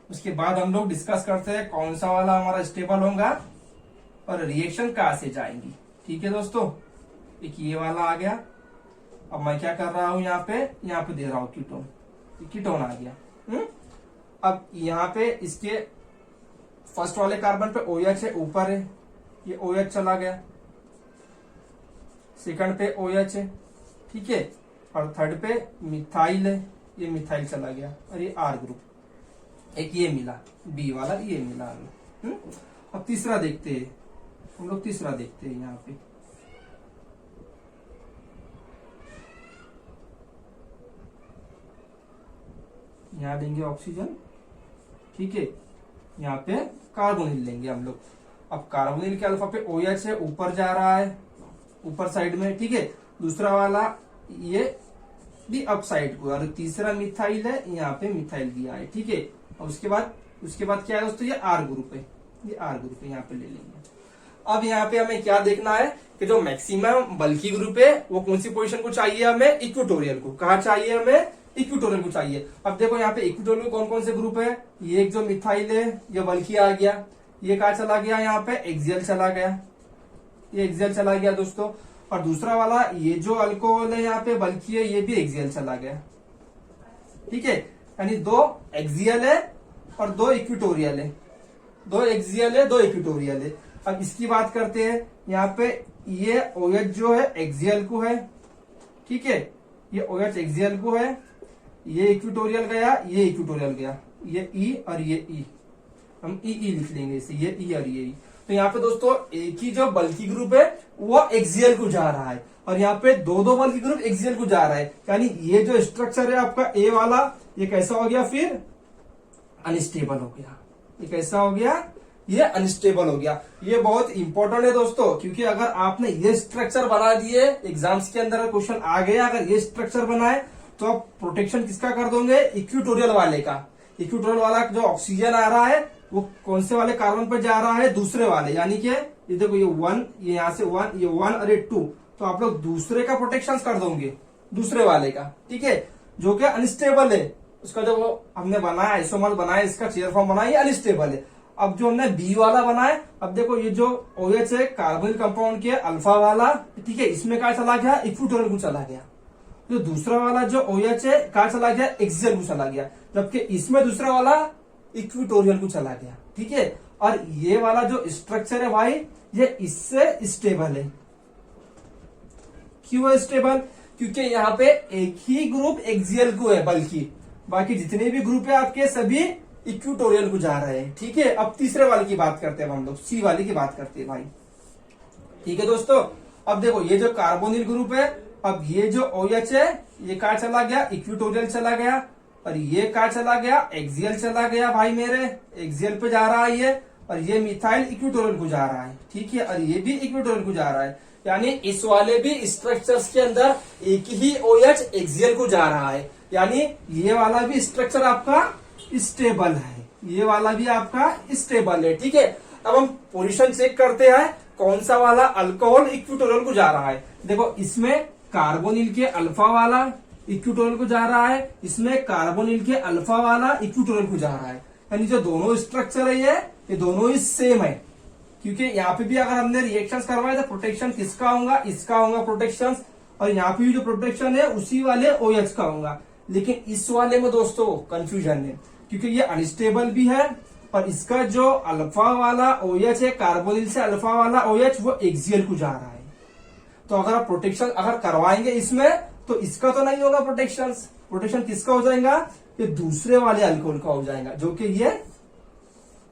उसके बाद हम लोग डिस्कस करते हैं कौन सा वाला हमारा स्टेबल होगा और रिएक्शन कहां से जाएंगी। ठीक है दोस्तों, एक ये वाला आ गया। अब मैं क्या कर रहा हूं, यहाँ पे दे रहा हूं कीटोन, कीटोन आ गया। अब यहाँ पे इसके फर्स्ट वाले कार्बन पे OH है, ऊपर है, ये OH चला गया, सेकंड पे OH है। ठीक है, और थर्ड पे मिथाइल है, ये मिथाइल चला गया, और ये R ग्रुप एक ये मिला, B वाला ये मिला हमें। अब तीसरा देखते हैं हम लोग, तीसरा देखते हैं यहाँ पे। यहाँ देंगे ऑक्सीजन। ठीक है, यहाँ पे कार्बोनिल लेंगे हम लोग। अब कार्बोनिल के अल्फा पे OH है, ऊपर जा रहा है, ऊपर साइड में। ठीक है, दूसरा वाला ये भी अप साइड को, और तीसरा मिथाइल है, यहाँ पे मिथाइल दिया है। ठीक है, और उसके बाद क्या है दोस्तों, ये R ग्रुप है, ये R ग्रुप है, यहाँ पे ले लेंगे। अब यहाँ पे हमें क्या देखना है कि जो मैक्सिमम बल्की ग्रुप है वो कौन सी पोजीशन को चाहिए हमें, इक्विटोरियल को। कहा चाहिए हमें, इक्विटोरियल को चाहिए। अब देखो यहाँ पे इक्विटोरियल कौन कौन से ग्रुप है, ये एक जो मिथाइल है ये बल्की आ गया, ये कहा चला गया, यहाँ पे एक्सियल चला गया, ये एक्सियल चला गया दोस्तों। और दूसरा वाला ये जो अल्कोहल है यहाँ पे बल्की है, ये भी एक्सियल चला गया। ठीक है, यानी 2 एक्सियल है और 2 इक्विटोरियल है, 2 एक्सियल है 2 इक्विटोरियल है। अब इसकी बात करते हैं, यहाँ पे ये OH जो है एक्सियल को है। ठीक है, ये OH एक्सियल को है, ये इक्विटोरियल गया, ये इक्विटोरियल गया, ये E और ये E, हम E लिख लेंगे इसे, ये E और ये E। तो यहाँ पे दोस्तों एक ही जो बल्की ग्रुप है वो एक्सियल को जा रहा है, और यहाँ पे 2 बल्की ग्रुप एक्सियल को जा रहा है। यानी ये जो स्ट्रक्चर है आपका A वाला, ये कैसा हो गया, फिर अनस्टेबल हो गया। ये कैसा हो गया, ये अनस्टेबल हो गया। ये बहुत इंपॉर्टेंट है दोस्तों, क्योंकि अगर आपने ये स्ट्रक्चर बना दिए, एग्जाम्स के अंदर क्वेश्चन आ गया, अगर ये स्ट्रक्चर बनाए तो आप प्रोटेक्शन किसका कर दोगे, इक्विटोरियल वाले का। इक्विटोरियल वाला जो ऑक्सीजन आ रहा है वो कौन से वाले कार्बन पर जा रहा है, दूसरे वाले, यानी कि ये देखो ये 1, ये यहाँ से 1, ये 1 और ये 2, तो आप लोग दूसरे का प्रोटेक्शन कर दोगे, दूसरे वाले का। ठीक है, जो कि अनस्टेबल है, उसका जो वो हमने बनाया आइसोमर बनाया, इसका चेयर फॉर्म बनाया, ये अनस्टेबल है। अब जो हमने B वाला बनाया, अब देखो ये जो OH है कार्बोनिल कंपाउंड के अल्फा वाला, ठीक है, इसमें क्या चला गया, इक्विटोरियल को चला गया। जो दूसरा वाला जो OH है कहा चला गया, एक्सियल को चला गया, जबकि इसमें दूसरा वाला इक्विटोरियल को चला गया। ठीक है, और ये वाला जो स्ट्रक्चर है भाई ये इससे स्टेबल है। क्यों है स्टेबल? क्योंकि यहाँ पे एक ही ग्रुप एक्सियल को है, बल्कि बाकी जितने भी ग्रुप है आपके सभी इक्विटोरियल को जा रहे हैं। ठीक है, अब तीसरे वाले की बात करते हैं हम लोग, सी वाले की बात करते हैं भाई। ठीक है दोस्तों, अब देखो ये जो कार्बोनिल ग्रुप है, अब ये जो OH है ये कहा चला गया, इक्विटोरियल चला गया, और ये कहा चला गया, एक्सियल चला गया भाई मेरे, एक्सियल पे जा रहा है ये, और ये मिथाइल इक्विटोरियल को जा रहा है। ठीक है, और ये भी इक्विटोरियल को जा रहा है, यानी इस वाले भी स्ट्रक्चर्स के अंदर एक ही OH एक्सियल को जा रहा है, यानी ये वाला भी स्ट्रक्चर आपका स्टेबल है, ये वाला भी आपका स्टेबल है। ठीक है, अब हम पोजीशन चेक करते हैं कौन सा वाला अल्कोहल इक्विटोरियल को जा रहा है। देखो इसमें कार्बोनिल के अल्फा वाला इक्विटोरियल को जा रहा है, इसमें कार्बोनिल के अल्फा वाला इक्विटोरियल को जा रहा है, यानी जो दोनों स्ट्रक्चर है ये दोनों ही सेम है। क्योंकि यहाँ पे भी अगर हमने रिएक्शंस करवाए तो प्रोटेक्शन किसका होगा, इसका होगा प्रोटेक्शन, और यहाँ पे भी जो प्रोटेक्शन है उसी वाले OH का होगा। लेकिन इस वाले में दोस्तों कंफ्यूजन है, क्योंकि ये अनस्टेबल भी है, और इसका जो अल्फा वाला OH है, कार्बोनिल से अल्फा वाला OH वो एक्सियल को जा रहा है। तो अगर आप प्रोटेक्शन अगर करवाएंगे इसमें तो इसका तो नहीं होगा प्रोटेक्शन किसका हो जाएगा, ये दूसरे वाले अल्कोहल का हो जाएगा, जो कि ये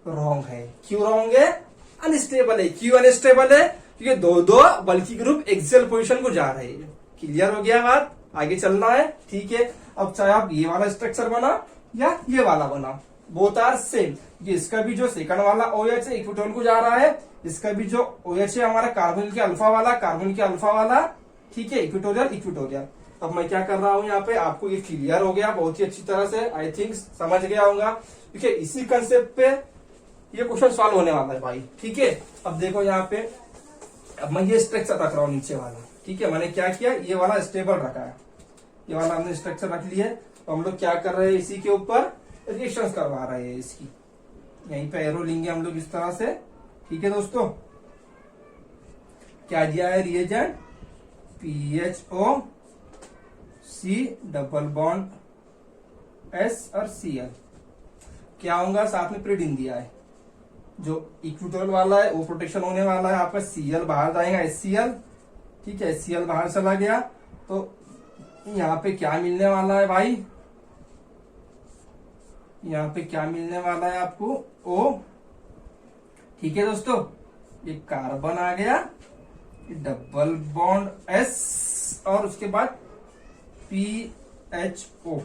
रॉन्ग है। क्यों रॉन्ग है? अनस्टेबल है। क्यों अनस्टेबल है? क्योंकि दो बल्कि ग्रुप एक्सियल पोजीशन को जा रहे हैं। क्लियर हो गया बात? आगे चलना है। ठीक है, अब चाहे आप ये वाला स्ट्रक्चर बना या ये वाला बना, बोथ आर सेम। इसका भी जो सेकंड वाला OH है इक्विटोरियल को जा रहा है, इसका भी जो OH है हमारा कार्बोनिल के अल्फा वाला, ठीक है, इक्विटोरियल। अब मैं क्या कर रहा हूँ यहाँ पे, आपको ये क्लियर हो गया बहुत ही अच्छी तरह से, आई थिंक समझ गया होगा, क्योंकि इसी कंसेप्ट पे ये क्वेश्चन सॉल्व होने वाला है भाई। ठीक है, अब देखो यहाँ पे, अब मैं ये स्ट्रक्चर रख रहा हूँ नीचे वाला। ठीक है, मैंने क्या किया, ये वाला स्टेबल रखा है, ये वाला हमने स्ट्रक्चर रख लिया है। तो हम लोग क्या कर रहे हैं, इसी के ऊपर रिएक्शन करवा रहे हैं इसकी, यहीं पे एरो लेंगे हम लोग इस तरह से। ठीक है दोस्तों, क्या दिया है reagent, PHO C double bond S और Cl, क्या होगा साथ में प्रीडिन दिया है। जो इक्विटोरियल वाला है वो प्रोटेक्शन होने वाला है आपका, Cl बाहर जाएगा, HCl। ठीक है, HCl बाहर चला गया, तो यहाँ पे क्या मिलने वाला है भाई, यहाँ पे क्या मिलने वाला है आपको, O। ठीक है दोस्तों, ये कार्बन आ गया, डबल बॉन्ड S, और उसके बाद PHO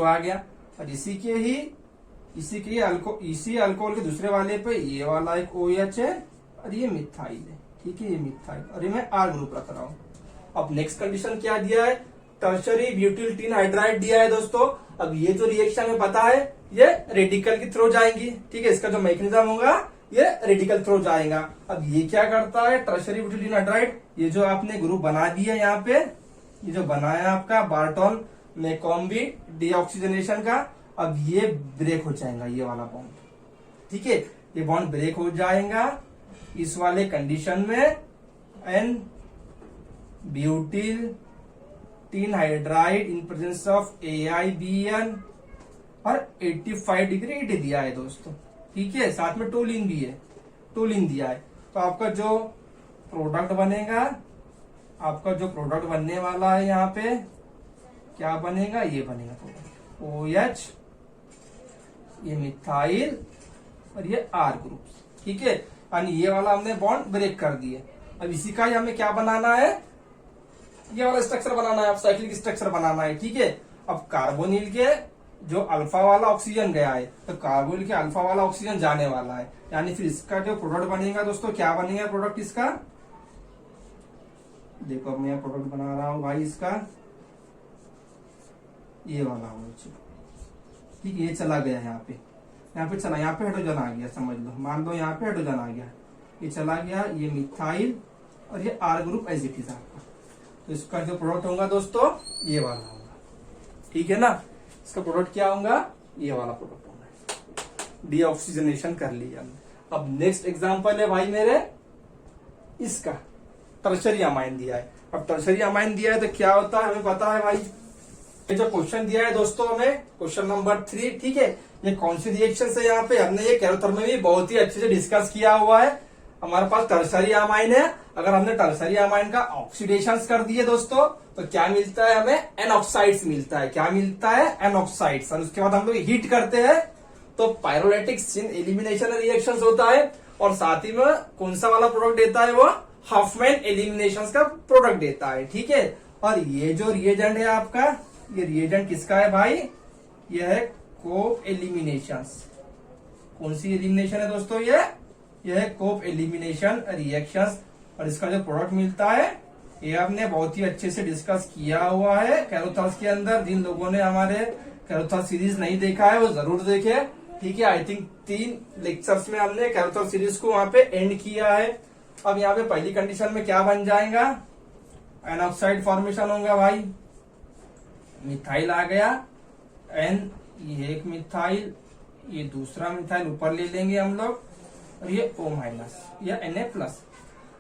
आ गया, और इसी अल्कोहल के दूसरे वाले पे ये वाला एक OH है, और ये मिथाइल है। ठीक है, ये मिथाइल, और ये मैं R ग्रुप रख रहा हूं। अब नेक्स्ट कंडीशन क्या दिया है, टर्शरी ब्यूटिल टीन हाइड्राइड दिया है दोस्तों। अब ये जो रिएक्शन में पता है ये रेडिकल के थ्रू जाएंगी। ठीक है, इसका जो मैकेनिज्म होगा ये रेडिकल थ्रू जाएगा। अब ये क्या करता है, टर्शरी ब्यूटिल टीन हाइड्राइड, ये जो आपने ग्रुप बना दिया यहाँ पे, ये जो बनाया आपका बार्टोन मैकॉम्बी डीऑक्सीजनेशन का, अब ये ब्रेक हो जाएगा, ये वाला बॉन्ड। ठीक है, ये बॉन्ड ब्रेक हो जाएगा इस वाले कंडीशन में, n butyl tin hydride in presence of AiBN, और 85 डिग्री ईटी दिया है दोस्तों। ठीक है, साथ में टोलिन भी है, टोलिन दिया है। तो आपका जो प्रोडक्ट बनेगा, आपका जो प्रोडक्ट बनने वाला है यहाँ पे क्या बनेगा, ये बनेगा प्रोडक्ट OH, ये मिथाइल, और ये R ग्रुप। ठीक है, यानी ये वाला हमने बॉन्ड ब्रेक कर दिए। अब इसी का ही हमें क्या बनाना है, ये वाला स्ट्रक्चर बनाना है, अब साइक्लिक स्ट्रक्चर बनाना है। ठीक है, अब कार्बोनिल के जो अल्फा वाला ऑक्सीजन गया है, तो कार्बोनिल के अल्फा वाला ऑक्सीजन जाने वाला है, यानी फिर इसका जो प्रोडक्ट बनेगा दोस्तों, क्या बनेगा प्रोडक्ट इसका, देखो मैं प्रोडक्ट बना रहा हूं भाई इसका, ये वाला OH। ठीक है, ये चला गया यहाँ पे चला, यहाँ पे हाइड्रोजन आ गया, समझ लो, मान लो यहाँ पे हाइड्रोजन आ गया, ये चला गया, ये मिथाइल, और ये R group as it is आपका। तो इसका जो प्रोडक्ट होगा दोस्तों ये वाला होगा। ठीक है ना, इसका प्रोडक्ट क्या होगा, ये वाला प्रोडक्ट होगा। डीऑक्सीजनेशन कर लिया हमने। अब नेक्स्ट एग्जांपल है भाई मेरे इसका, टर्शरी अमाइन दिया है। अब टर्शरी अमाइन दिया है तो क्या होता है हमें पता है भाई। ये जो क्वेश्चन दिया है दोस्तों हमें, क्वेश्चन नंबर 3, ठीक है, ये कौन सी रिएक्शन है यहाँ पे, हमने ये कैरोथर्म में भी बहुत ही अच्छे से डिस्कस किया हुआ है। हमारे पास टर्शरी अमाइन है, अगर हमने टर्शरी अमाइन का ऑक्सीडेशन कर दिए दोस्तों तो क्या मिलता है हमें, एन ऑक्साइड्स मिलता है। क्या मिलता है, एन ऑक्साइड्स। और उसके बाद हम लोग हीट करते हैं तो पायरोलाइटिक सिन एलिमिनेशन रिएक्शन होता है, और साथ ही में कौन सा वाला प्रोडक्ट देता है वो, हॉफमैन एलिमिनेशन का प्रोडक्ट देता है, ठीक है। और ये जो रिएजेंट है आपका, ये रिएजेंट किसका है भाई, ये है कोप एलिमिनेशन। कौन सी एलिमिनेशन है दोस्तों, ये है कोप एलिमिनेशन रिएक्शन। और इसका जो प्रोडक्ट मिलता है ये आपने बहुत ही अच्छे से डिस्कस किया हुआ है कैरोथर्स के अंदर। जिन लोगों ने हमारे कैरोथर सीरीज नहीं देखा है वो जरूर देखे, ठीक है। आई थिंक 3 लेक्चर्स में हमने कैरोथर सीरीज को वहां पे एंड किया है। अब यहाँ पे पहली कंडीशन में क्या बन जाएगा, एन ऑक्साइड फॉर्मेशन होगा भाई, मिथाइल आ गया, एन, ये एक मिथाइल, ये दूसरा मिथाइल ऊपर ले लेंगे हम लोग, और ये O माइनस या Na+।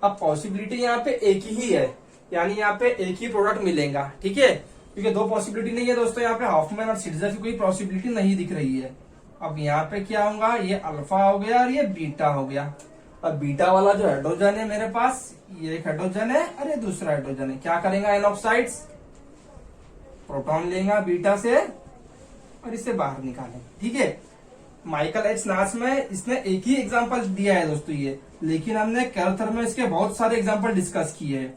अब पॉसिबिलिटी यहाँ पे एक ही है, यानी यहाँ पे एक ही प्रोडक्ट मिलेगा, ठीक है, क्योंकि 2 पॉसिबिलिटी नहीं है दोस्तों। यहाँ पे हॉफमैन और सिट्जर की कोई पॉसिबिलिटी नहीं दिख रही है। अब यहाँ पे क्या होगा, ये अल्फा हो गया और ये बीटा हो गया। अब बीटा वाला जो हाइड्रोजन है मेरे पास, ये एक हाइड्रोजन है और ये दूसरा हाइड्रोजन है, क्या करेगा, एन ऑक्साइड्स, प्रोटॉन लेगा बीटा से और इसे बाहर निकालेंगे, ठीक है। माइकल एच नास में इसने एक ही एग्जांपल दिया है दोस्तों ये, लेकिन हमने कैरोथर में इसके बहुत सारे एग्जांपल डिस्कस किए हैं।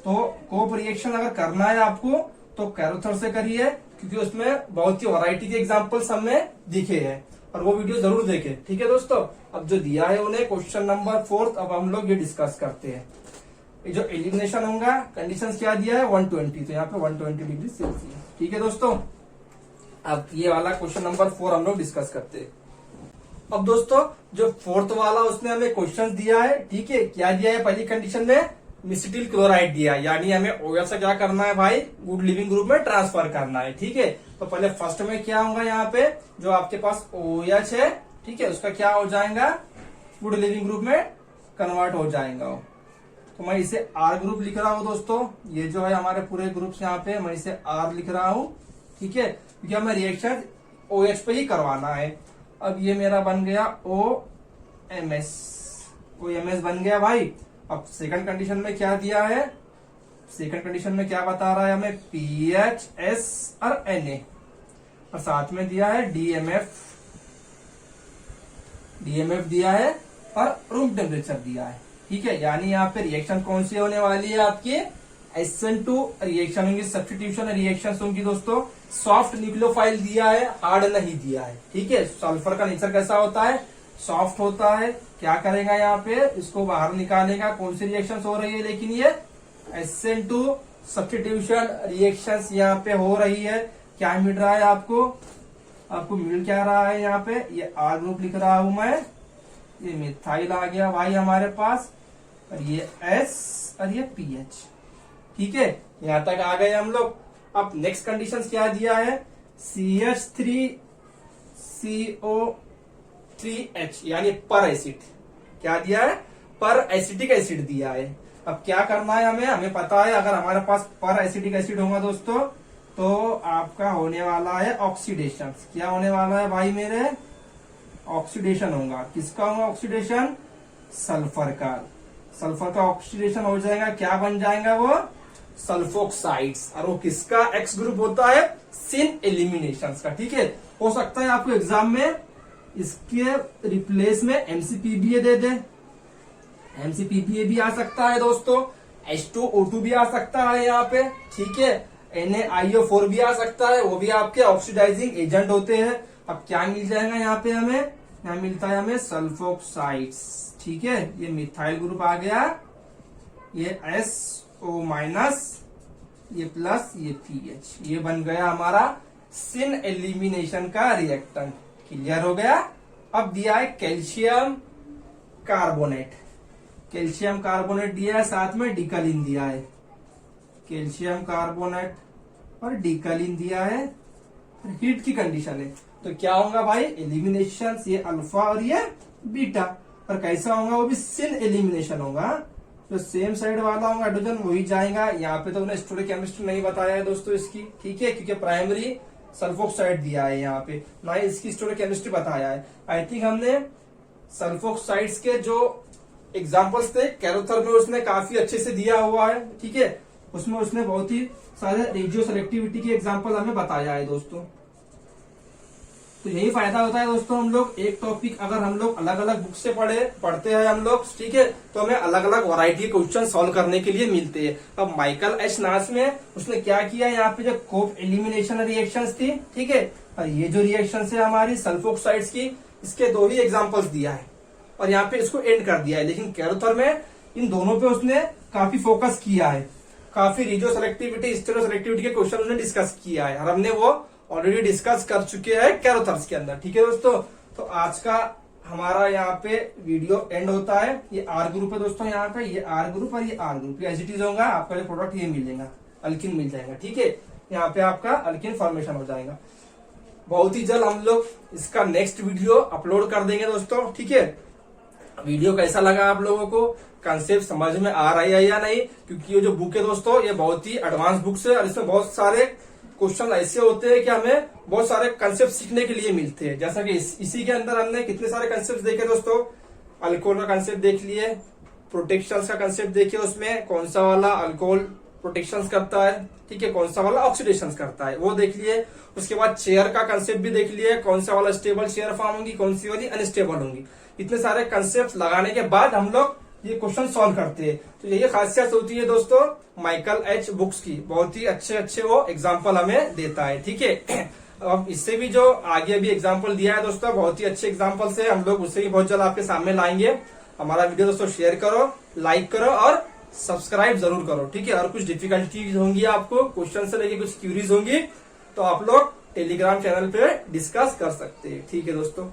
तो कोप रिएक्शन अगर करना है आपको तो कैरोथर से करिए, क्योंकि उसमें बहुत ही वैरायटी के एग्जांपल्स हमें दिखे हैं, और वो वीडियो जरूर देखें, ठीक है दोस्तों। अब जो दिया है उन्हें क्वेश्चन नंबर 4, अब हम लोग ये डिस्कस करते हैं। ये जो एलिमिनेशन होगा, कंडीशंस क्या दिया है, 120, तो यहाँ पे 120 डिग्री सेल्सियस, ठीक है दोस्तों। अब ये वाला क्वेश्चन नंबर 4 हम लोग डिस्कस करते हैं। अब दोस्तों जो 4th वाला उसने हमें क्वेश्चन दिया है, ठीक है, क्या दिया है, पहली कंडीशन में मिसिटिल क्लोराइड दिया है, यानी हमें OH से क्या करना है भाई, गुड लिविंग ग्रुप में ट्रांसफर करना है, ठीक है। तो पहले फर्स्ट में क्या होगा, यहाँ पे जो आपके पास OH है, ठीक है, उसका क्या हो जाएगा, गुड लिविंग ग्रुप में कन्वर्ट हो जाएगा। तो मैं इसे R ग्रुप लिख रहा हूँ दोस्तों, ये जो है हमारे पूरे ग्रुप यहाँ पे मैं इसे R लिख रहा हूँ, ठीक है, क्योंकि हमें रिएक्शन OH पे ही करवाना है। अब ये मेरा बन गया OMS बन गया भाई। अब सेकंड कंडीशन में क्या दिया है, सेकंड कंडीशन में क्या बता रहा है हमें, PH, S और Na, और साथ में दिया है DMF दिया है और रूम टेम्परेचर दिया है, ठीक है। यानी यहाँ पे रिएक्शन कौन सी होने वाली है आपकी, SN2 रिएक्शन होंगी, सब्स्टिट्यूशन रिएक्शन होंगी दोस्तों। सॉफ्ट न्यूक्लियोफाइल दिया है, हार्ड नहीं दिया है, ठीक है। सल्फर का नेचर कैसा होता है, सॉफ्ट होता है। क्या करेगा यहाँ पे, इसको बाहर निकालेगा। कौन सी रिएक्शन हो रही है, लेकिन ये SN2 सब्स्टिट्यूशन रिएक्शन यहाँ पे हो रही है। क्या मिल रहा है आपको मिल क्या रहा है यहाँ पे, ये R ग्रुप लिख रहा हूं मैं, ये मिथाइल आ गया भाई हमारे पास, और ये S और ये PH, ठीक है। यहां तक आ गए हम लोग। अब नेक्स्ट कंडीशन क्या दिया है, CH3CO3H यानी पर एसिड, क्या दिया है, पर एसिटिक एसिड दिया है। अब क्या करना है हमें पता है, अगर हमारे पास पर एसिटिक एसिड होगा दोस्तों तो आपका होने वाला है ऑक्सीडेशन। क्या होने वाला है भाई मेरे, ऑक्सीडेशन होगा। किसका होगा ऑक्सीडेशन, सल्फर का ऑक्सीडेशन हो जाएगा। क्या बन जाएगा वो, सल्फोक्साइड्स, और वो किसका X ग्रुप होता है, सिन एलिमिनेशन का, ठीक है। हो सकता है आपको एग्जाम में इसके रिप्लेस में MCPBA दे दे, MCPBA भी आ सकता है दोस्तों, H2O2 भी आ सकता है यहाँ पे, ठीक है, NaIO4 भी आ सकता है, वो भी आपके ऑक्सीडाइजिंग एजेंट होते हैं। अब क्या मिल जाएगा यहाँ पे हमें, यहाँ मिलता है हमें सल्फोक्साइड्स, ठीक है। ये मिथाइल ग्रुप आ गया, ये SO माइनस, ये प्लस, ये PH, ये बन गया हमारा सिन एलिमिनेशन का रिएक्टेंट। क्लियर हो गया। अब दिया है कैल्शियम कार्बोनेट दिया है, साथ में डिकलिन दिया है, कैल्शियम कार्बोनेट और डिकलिन दिया है। हीट की कंडीशन है तो क्या होगा भाई, एलिमिनेशन, ये अल्फा और ये बीटा, और कैसा होगा वो भी सिन एलिमिनेशन होगा, जो सेम साइड वाला होगा हाइड्रोजन वही जाएगा। यहाँ पे तो उन्हें स्टोइकोकेमिस्ट्री नहीं बताया है दोस्तों इसकी, ठीक है, क्योंकि प्राइमरी सल्फोक्साइड दिया है यहाँ पे, ना ही इसकी स्टोइकोकेमिस्ट्री बताया है। आई थिंक हमने सल्फोक्साइड्स के जो एग्जाम्पल्स थे कैरोथर में उसने काफी अच्छे से दिया हुआ है, ठीक है, उसमें उसने बहुत ही सारे रेडियो सेलेक्टिविटी के एग्जाम्पल हमें बताया है दोस्तों। तो यही फायदा होता है दोस्तों, हम लोग एक टॉपिक अगर हम लोग अलग अलग बुक से पढ़ते हैं हम लोग, ठीक है, तो हमें अलग अलग वैरायटी के क्वेश्चन सॉल्व करने के लिए मिलते हैं। अब माइकल एच नास में उसने क्या किया, यहाँ पे जो कोप एलिमिनेशन रिएक्शंस थी, ठीक है, और ये जो रिएक्शन है हमारी सल्फोक्साइड्स की, इसके 2 ही एग्जाम्पल्स दिया है और यहाँ पे इसको एंड कर दिया है। लेकिन कैरोथर में इन दोनों पे उसने काफी फोकस किया है, काफी रेडियो सेलेक्टिविटी, स्टेरियो सेलेक्टिविटी के क्वेश्चन उसने डिस्कस किया है और हमने वो ऑलरेडी डिस्कस कर चुके हैं कैरोथर्स के अंदर, ठीक है दोस्तों। तो आज का हमारा यहाँ पे वीडियो एंड होता है। ये आर ग्रुप है दोस्तों, यहाँ पे ये आर ग्रुप और ये R group, as it is होगा, आपका जो प्रोडक्ट ये मिल जाएगा, अल्किन मिल जाएगा, ठीक है, यहाँ पे आपका अल्किन फॉर्मेशन हो जाएगा। बहुत ही जल्द हम लोग इसका नेक्स्ट वीडियो अपलोड कर देंगे दोस्तों, ठीक है। वीडियो कैसा लगा आप लोगों को, कंसेप्ट समझ में आ रहा है या नहीं, क्योंकि ये जो बुक है दोस्तों ये बहुत ही एडवांस बुक्स है और इसमें बहुत सारे क्वेश्चन ऐसे होते हैं कि हमें बहुत सारे कंसेप्ट सीखने के लिए मिलते हैं। जैसा कि इसी के अंदर हमने कितने सारे कंसेप्ट देखे दोस्तों, अल्कोहल का कंसेप्ट देख लिए, प्रोटेक्शन का कंसेप्ट देखिए, उसमें कौन सा वाला अल्कोहल प्रोटेक्शन करता है, ठीक है, कौन सा वाला ऑक्सीडेशन करता है वो देख लिए। उसके बाद चेयर का कंसेप्ट भी देख लिए, कौन सा वाला स्टेबल चेयर फॉर्म होंगी, कौन सी वाली अनस्टेबल होंगी। इतने सारे कंसेप्ट लगाने के बाद हम लोग ये क्वेश्चन सॉल्व करते हैं। तो यही खासियत होती है दोस्तों माइकल एच बुक्स की, बहुत ही अच्छे अच्छे वो एग्जाम्पल हमें देता है, ठीक है। अब इससे भी जो आगे भी एग्जाम्पल दिया है दोस्तों, बहुत ही अच्छे एग्जाम्पल से हम लोग उससे भी बहुत जल्द आपके सामने लाएंगे। हमारा वीडियो दोस्तों शेयर करो, लाइक करो और सब्सक्राइब जरूर करो, ठीक है। और कुछ डिफिकल्टीज होंगी आपको, क्वेश्चन से लेके कुछ क्यूरीज होंगी, तो आप लोग टेलीग्राम चैनल पे डिस्कस कर सकते हैं, ठीक है दोस्तों।